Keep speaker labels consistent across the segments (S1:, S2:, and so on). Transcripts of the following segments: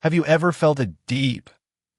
S1: Have you ever felt a deep,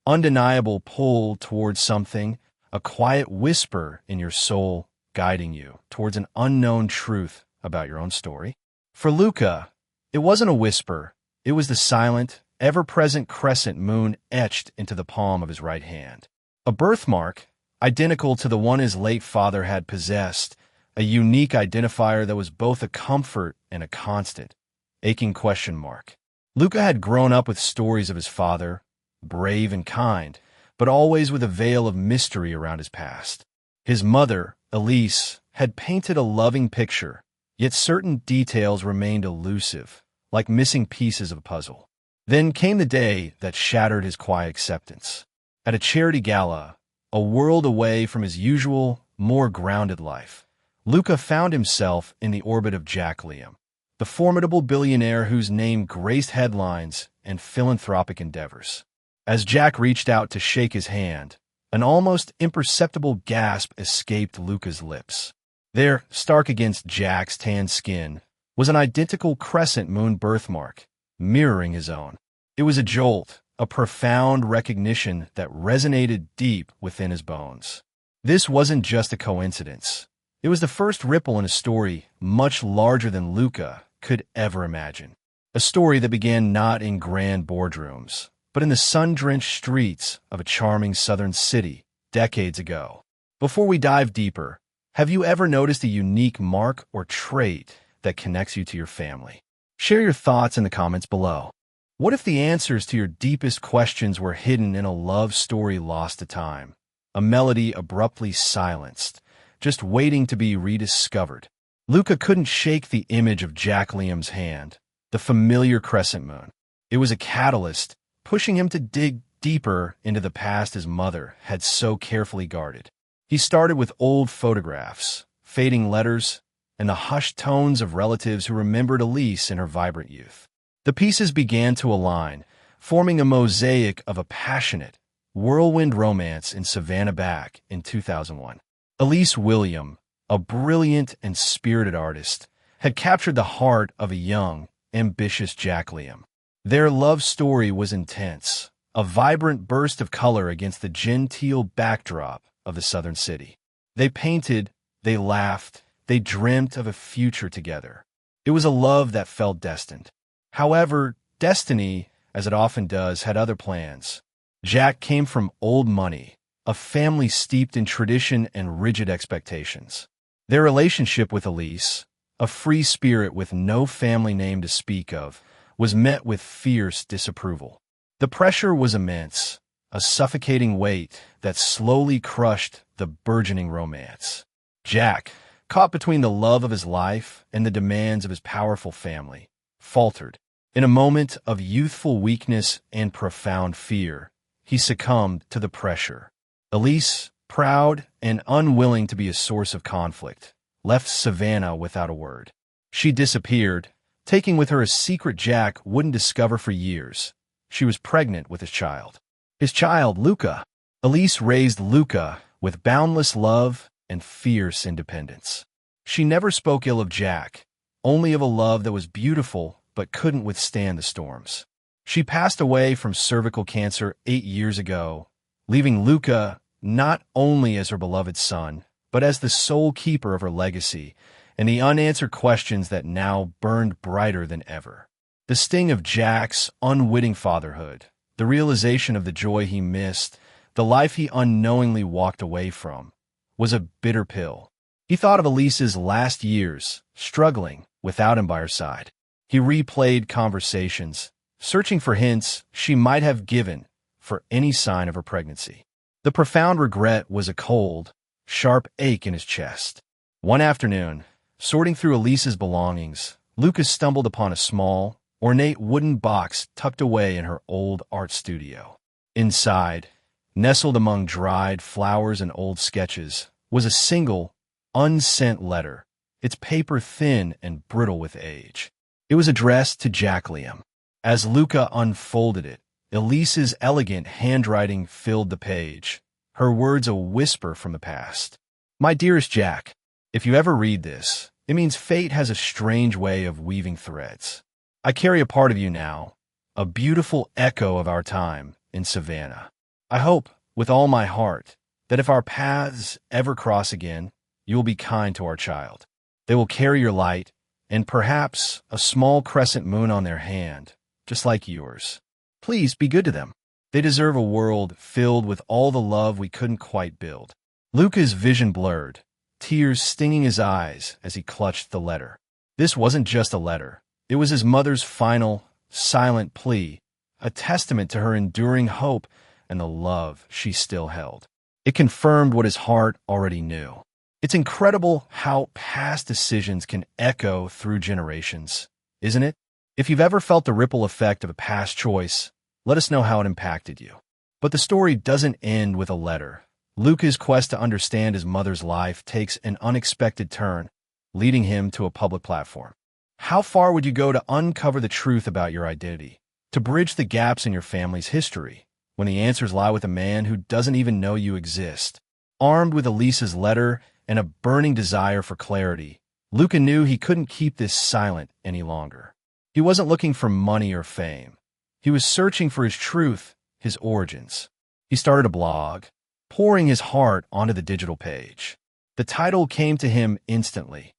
S1: undeniable pull towards something, a quiet whisper in your soul guiding you towards an unknown truth about your own story? For Luca, it wasn't a whisper. It was the silent, ever-present crescent moon etched into the palm of his right hand. A birthmark, identical to the one his late father had possessed, a unique identifier that was both a comfort and a constant, aching question mark. Luca had grown up with stories of his father, brave and kind, but always with a veil of mystery around his past. His mother, Elise, had painted a loving picture, yet certain details remained elusive, like missing pieces of a puzzle. Then came the day that shattered his quiet acceptance. At a charity gala, a world away from his usual, more grounded life, Luca found himself in the orbit of Jack Liam, the formidable billionaire whose name graced headlines and philanthropic endeavors. As Jack reached out to shake his hand, an almost imperceptible gasp escaped Luca's lips. There, stark against Jack's tan skin, was an identical crescent moon birthmark, mirroring his own. It was a jolt, a profound recognition that resonated deep within his bones. This wasn't just a coincidence. It was the first ripple in a story much larger than Luca could ever imagine. A story that began not in grand boardrooms, but in the sun-drenched streets of a charming southern city decades ago. Before we dive deeper, have you ever noticed a unique mark or trait that connects you to your family? Share your thoughts in the comments below. What if the answers to your deepest questions were hidden in a love story lost to time, a melody abruptly silenced, just waiting to be rediscovered? Luca couldn't shake the image of Jack Liam's hand, the familiar crescent moon. It was a catalyst, pushing him to dig deeper into the past his mother had so carefully guarded. He started with old photographs, fading letters, and the hushed tones of relatives who remembered Elise in her vibrant youth. The pieces began to align, forming a mosaic of a passionate, whirlwind romance in Savannah back in 2001. Elise William, a brilliant and spirited artist, had captured the heart of a young, ambitious Jack Liam. Their love story was intense, a vibrant burst of color against the genteel backdrop of the southern city. They painted, they laughed, they dreamt of a future together. It was a love that felt destined. However, destiny, as it often does, had other plans. Jack came from old money, a family steeped in tradition and rigid expectations. Their relationship with Elise, a free spirit with no family name to speak of, was met with fierce disapproval. The pressure was immense, a suffocating weight that slowly crushed the burgeoning romance. Jack, caught between the love of his life and the demands of his powerful family, faltered. In a moment of youthful weakness and profound fear, he succumbed to the pressure. Elise, proud and unwilling to be a source of conflict, left Savannah without a word. She disappeared, taking with her a secret Jack wouldn't discover for years. She was pregnant with his child. His child, Luca. Elise raised Luca with boundless love and fierce independence. She never spoke ill of Jack, only of a love that was beautiful but couldn't withstand the storms. She passed away from cervical cancer 8 years ago, leaving Luca not only as her beloved son, but as the sole keeper of her legacy and the unanswered questions that now burned brighter than ever. The sting of Jack's unwitting fatherhood, the realization of the joy he missed, the life he unknowingly walked away from, was a bitter pill. He thought of Elise's last years, struggling without him by her side. He replayed conversations, searching for hints she might have given for any sign of her pregnancy. The profound regret was a cold, sharp ache in his chest. One afternoon, sorting through Elise's belongings, Lucas stumbled upon a small, ornate wooden box tucked away in her old art studio. Inside, nestled among dried flowers and old sketches, was a single, unsent letter, its paper thin and brittle with age. It was addressed to Jack Liam. As Luca unfolded it, Elise's elegant handwriting filled the page, her words a whisper from the past. My dearest Jack, if you ever read this, it means fate has a strange way of weaving threads. I carry a part of you now, a beautiful echo of our time in Savannah. I hope, with all my heart, that if our paths ever cross again, you will be kind to our child. They will carry your light, and perhaps a small crescent moon on their hand, just like yours. Please be good to them. They deserve a world filled with all the love we couldn't quite build. Luca's vision blurred, tears stinging his eyes as he clutched the letter. This wasn't just a letter. It was his mother's final, silent plea, a testament to her enduring hope and the love she still held. It confirmed what his heart already knew. It's incredible how past decisions can echo through generations, isn't it? If you've ever felt the ripple effect of a past choice, let us know how it impacted you. But the story doesn't end with a letter. Luca's quest to understand his mother's life takes an unexpected turn, leading him to a public platform. How far would you go to uncover the truth about your identity, to bridge the gaps in your family's history, when the answers lie with a man who doesn't even know you exist? Armed with Elise's letter and a burning desire for clarity, Luca knew he couldn't keep this silent any longer. He wasn't looking for money or fame. He was searching for his truth, his origins. He started a blog, pouring his heart onto the digital page. The title came to him instantly: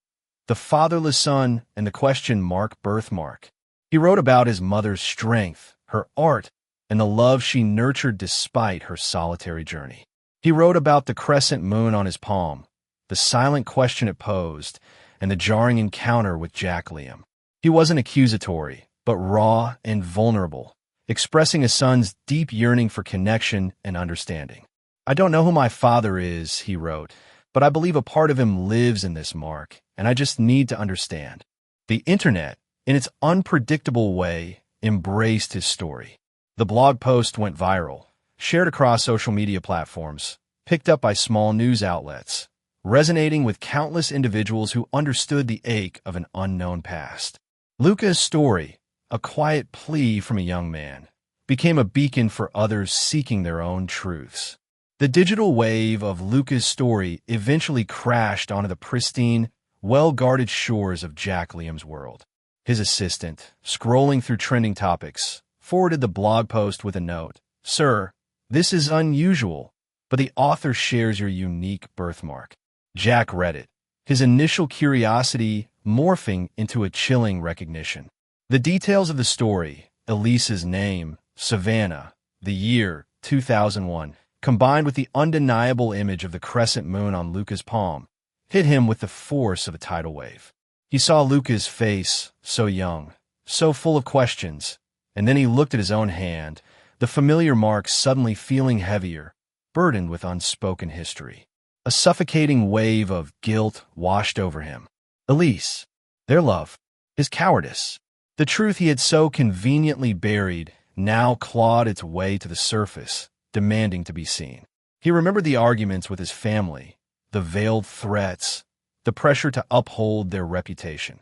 S1: The Fatherless Son and the Question Mark Birthmark. He wrote about his mother's strength, her art, and the love she nurtured despite her solitary journey. He wrote about the crescent moon on his palm, the silent question it posed, and the jarring encounter with Jack Liam. He wasn't accusatory, but raw and vulnerable, expressing a son's deep yearning for connection and understanding. I don't know who my father is, he wrote, but I believe a part of him lives in this Mark, and I just need to understand. The internet, in its unpredictable way, embraced his story. The blog post went viral, shared across social media platforms, picked up by small news outlets, resonating with countless individuals who understood the ache of an unknown past. Luca's story, a quiet plea from a young man, became a beacon for others seeking their own truths. The digital wave of Luca's story eventually crashed onto the pristine, well-guarded shores of Jack Liam's world. His assistant, scrolling through trending topics, forwarded the blog post with a note: "Sir, this is unusual, but the author shares your unique birthmark." Jack read it, his initial curiosity morphing into a chilling recognition. The details of the story, Elise's name, Savannah, the year 2001, combined with the undeniable image of the crescent moon on Luca's palm, hit him with the force of a tidal wave. He saw Luca's face, so young, so full of questions, and then he looked at his own hand, the familiar mark suddenly feeling heavier, burdened with unspoken history. A suffocating wave of guilt washed over him. Elise, their love, his cowardice, the truth he had so conveniently buried now clawed its way to the surface, demanding to be seen. He remembered the arguments with his family, the veiled threats, the pressure to uphold their reputation.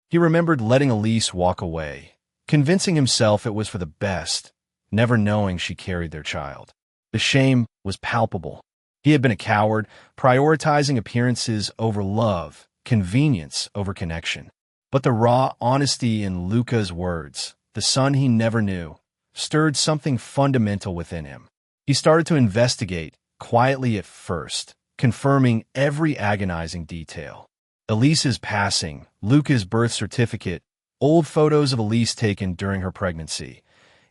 S1: He remembered letting Elise walk away, convincing himself it was for the best, never knowing she carried their child. The shame was palpable. He had been a coward, prioritizing appearances over love, convenience over connection. But the raw honesty in Luca's words, the son he never knew, stirred something fundamental within him. He started to investigate, quietly at first, confirming every agonizing detail. Elise's passing, Luca's birth certificate, old photos of Elise taken during her pregnancy,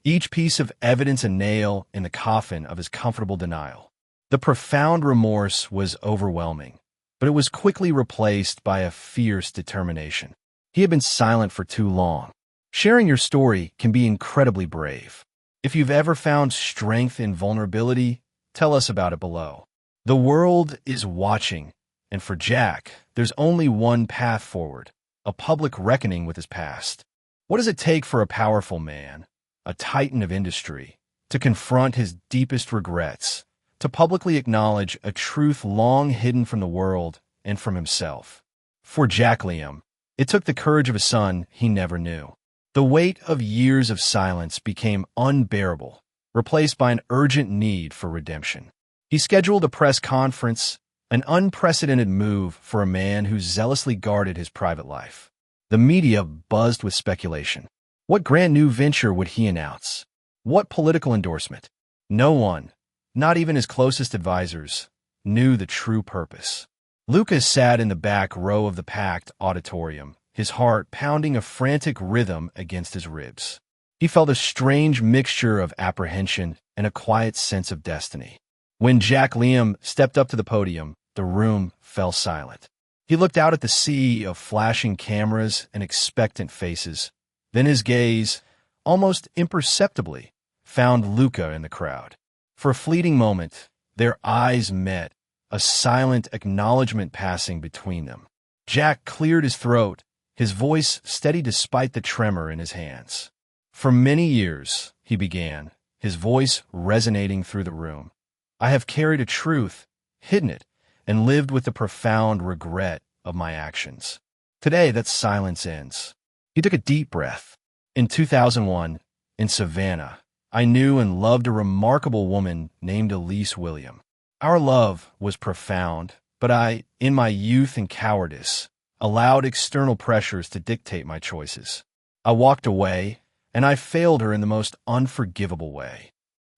S1: each piece of evidence a nail in the coffin of his comfortable denial. The profound remorse was overwhelming, but it was quickly replaced by a fierce determination. He had been silent for too long. Sharing your story can be incredibly brave. If you've ever found strength in vulnerability, tell us about it below. The world is watching, and for Jack, there's only one path forward: a public reckoning with his past. What does it take for a powerful man, a titan of industry, to confront his deepest regrets, to publicly acknowledge a truth long hidden from the world and from himself? For Jack Liam, it took the courage of a son he never knew. The weight of years of silence became unbearable, replaced by an urgent need for redemption. He scheduled a press conference, an unprecedented move for a man who zealously guarded his private life. The media buzzed with speculation. What grand new venture would he announce? What political endorsement? No one, not even his closest advisors, knew the true purpose. Lucas sat in the back row of the packed auditorium, his heart pounding a frantic rhythm against his ribs. He felt a strange mixture of apprehension and a quiet sense of destiny. When Jack Liam stepped up to the podium, the room fell silent. He looked out at the sea of flashing cameras and expectant faces. Then his gaze, almost imperceptibly, found Luca in the crowd. For a fleeting moment, their eyes met, a silent acknowledgement passing between them. Jack cleared his throat, his voice steady despite the tremor in his hands. For many years, he began, his voice resonating through the room, I have carried a truth, hidden it, and lived with the profound regret of my actions. Today, that silence ends. He took a deep breath. In 2001, in Savannah, I knew and loved a remarkable woman named Elise William. Our love was profound, but I, in my youth and cowardice, allowed external pressures to dictate my choices. I walked away, and I failed her in the most unforgivable way.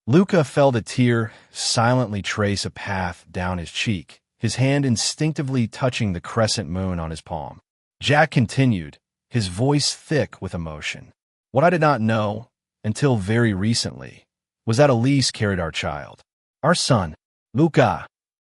S1: Luca felt a tear silently trace a path down his cheek, his hand instinctively touching the crescent moon on his palm. Jack continued, his voice thick with emotion. What I did not know, until very recently, was that Elise carried our child. Our son, Luca.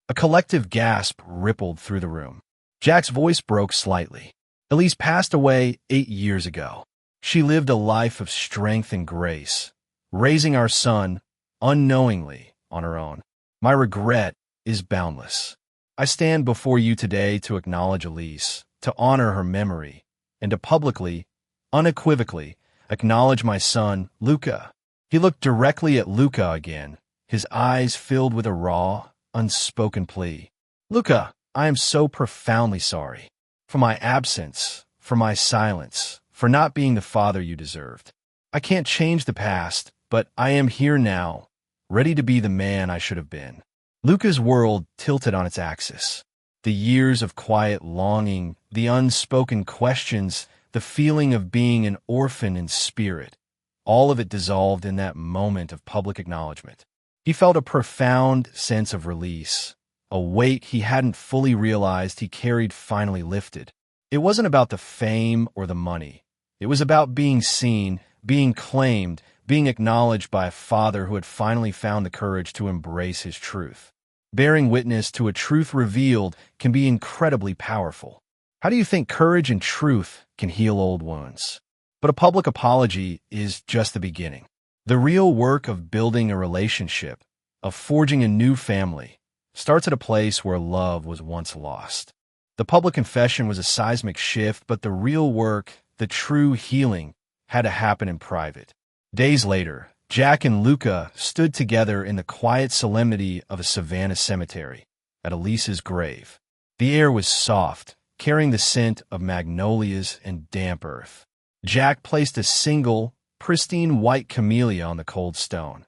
S1: A collective gasp rippled through the room. Jack's voice broke slightly. Elise passed away 8 years ago. She lived a life of strength and grace, raising our son unknowingly on her own. My regret is boundless. I stand before you today to acknowledge Elise, to honor her memory, and to publicly, unequivocally, acknowledge my son, Luca. He looked directly at Luca again, his eyes filled with a raw, unspoken plea. Luca, I am so profoundly sorry. For my absence, for my silence, for not being the father you deserved. I can't change the past, but I am here now, ready to be the man I should have been. Luca's world tilted on its axis. The years of quiet longing, the unspoken questions, the feeling of being an orphan in spirit, all of it dissolved in that moment of public acknowledgement. He felt a profound sense of release, a weight he hadn't fully realized he carried finally lifted. It wasn't about the fame or the money. It was about being seen, being claimed, being acknowledged by a father who had finally found the courage to embrace his truth. Bearing witness to a truth revealed can be incredibly powerful. How do you think courage and truth can heal old wounds? But a public apology is just the beginning. The real work of building a relationship, of forging a new family, starts at a place where love was once lost. The public confession was a seismic shift, but the real work, the true healing, had to happen in private. Days later, Jack and Luca stood together in the quiet solemnity of a Savannah cemetery, at Elise's grave. The air was soft, carrying the scent of magnolias and damp earth. Jack placed a single, pristine white camellia on the cold stone,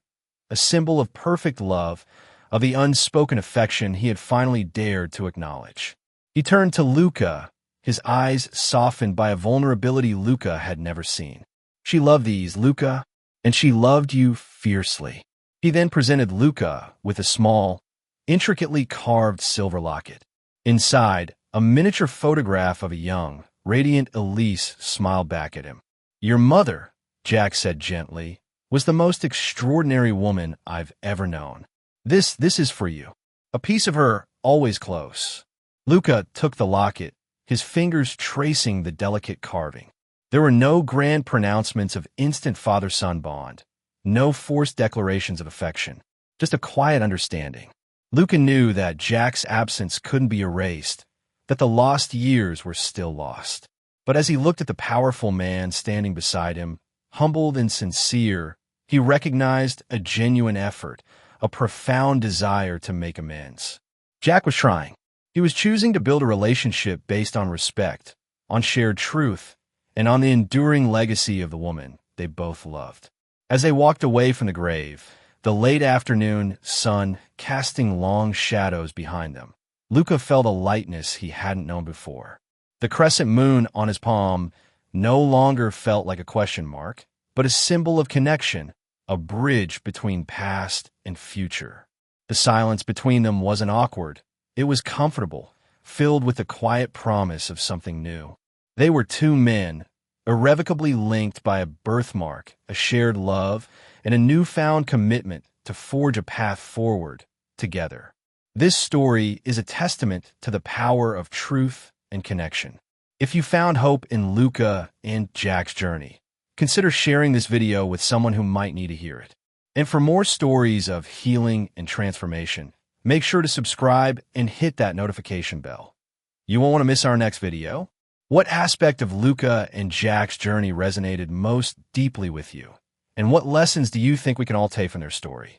S1: a symbol of perfect love, of the unspoken affection he had finally dared to acknowledge. He turned to Luca, his eyes softened by a vulnerability Luca had never seen. She loved these, Luca, and she loved you fiercely. He then presented Luca with a small, intricately carved silver locket. Inside, a miniature photograph of a young, radiant Elise smiled back at him. Your mother, Jack said gently, was the most extraordinary woman I've ever known. This is for you. A piece of her, always close. Luca took the locket, his fingers tracing the delicate carving. There were no grand pronouncements of instant father-son bond, no forced declarations of affection, just a quiet understanding. Luca knew that Jack's absence couldn't be erased, that the lost years were still lost. But as he looked at the powerful man standing beside him, humbled and sincere, he recognized a genuine effort, a profound desire to make amends. Jack was trying. He was choosing to build a relationship based on respect, on shared truth, and on the enduring legacy of the woman they both loved. As they walked away from the grave, the late afternoon sun casting long shadows behind them, Luca felt a lightness he hadn't known before. The crescent moon on his palm no longer felt like a question mark, but a symbol of connection, a bridge between past and future. The silence between them wasn't awkward. It was comfortable, filled with the quiet promise of something new. They were two men, irrevocably linked by a birthmark, a shared love, and a newfound commitment to forge a path forward together. This story is a testament to the power of truth and connection. If you found hope in Luca and Jack's journey, consider sharing this video with someone who might need to hear it. And for more stories of healing and transformation, make sure to subscribe and hit that notification bell. You won't want to miss our next video. What aspect of Luca and Jack's journey resonated most deeply with you? And what lessons do you think we can all take from their story?